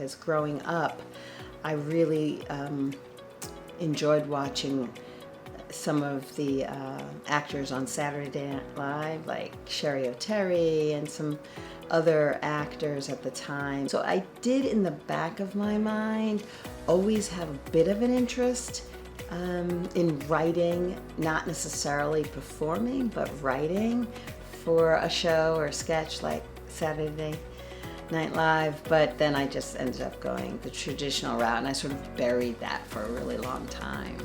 As growing up, I really enjoyed watching some of the actors on Saturday Night Live, like Sherry O'Terry and some other actors at the time. So I did, in the back of my mind, always have a bit of an interest in writing, not necessarily performing, but writing for a show or a sketch like Saturday Night Live. But then I just ended up going the traditional route, and I sort of buried that for a really long time.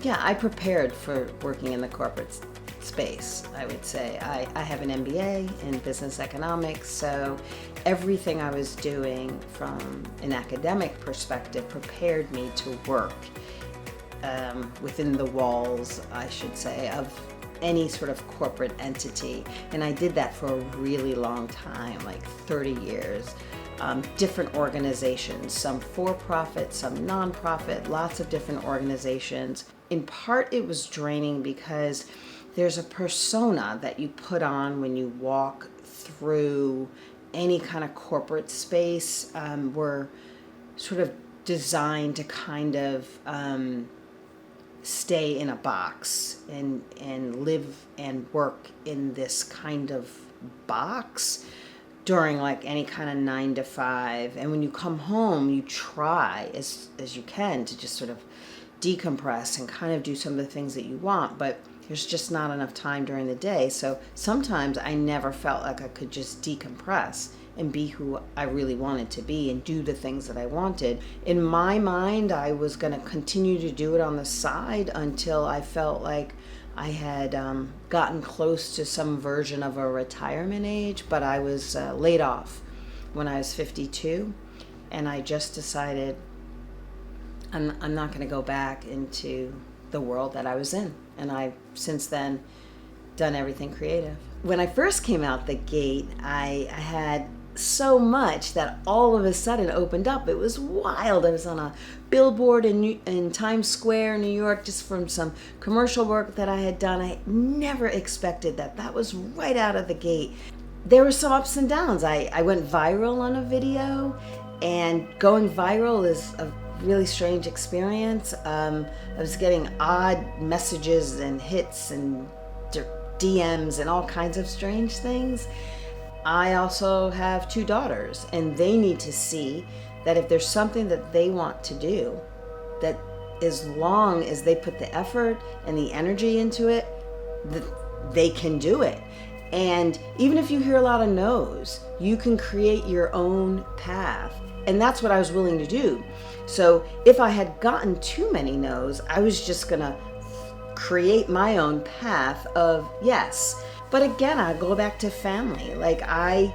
Yeah, I prepared for working in the corporate space, I would say. I have an MBA in business economics, so everything I was doing from an academic perspective prepared me to work within the walls, I should say, of any sort of corporate entity. And I did that for a really long time, like 30 years. Different organizations, some for-profit, some non-profit, lots of different organizations. In part, it was draining because there's a persona that you put on when you walk through any kind of corporate space. We're sort of designed to kind of stay in a box and live and work in this kind of box during like any kind of 9 to 5. And when you come home, you try as you can to just sort of decompress and kind of do some of the things that you want, but there's just not enough time during the day. So sometimes I never felt like I could just decompress and be who I really wanted to be and do the things that I wanted. In my mind, I was going to continue to do it on the side until I felt like I had gotten close to some version of a retirement age, but I was laid off when I was 52, and I just decided I'm not going to go back into the world that I was in. And I've since then done everything creative. When I first came out the gate, I had so much that all of a sudden opened up. It was wild. I was on a billboard in Times Square, New York, just from some commercial work that I had done. I never expected that. That was right out of the gate. There were some ups and downs. I went viral on a video, and going viral is a really strange experience. I was getting odd messages and hits and DMs and all kinds of strange things. I also have 2 daughters, and they need to see that if there's something that they want to do, that as long as they put the effort and the energy into it, that they can do it. And even if you hear a lot of no's, you can create your own path. And that's what I was willing to do. So if I had gotten too many no's, I was just gonna create my own path of yes. But again, I go back to family. Like I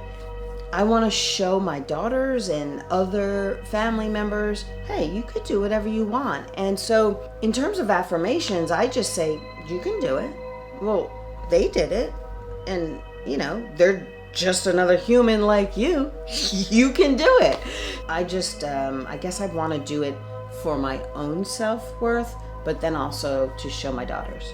want to show my daughters and other family members, hey, you could do whatever you want. And so in terms of affirmations, I just say, you can do it. Well, they did it. And, you know, they're just another human like you. You can do it. I just, I guess I want to do it for my own self-worth, but then also to show my daughters.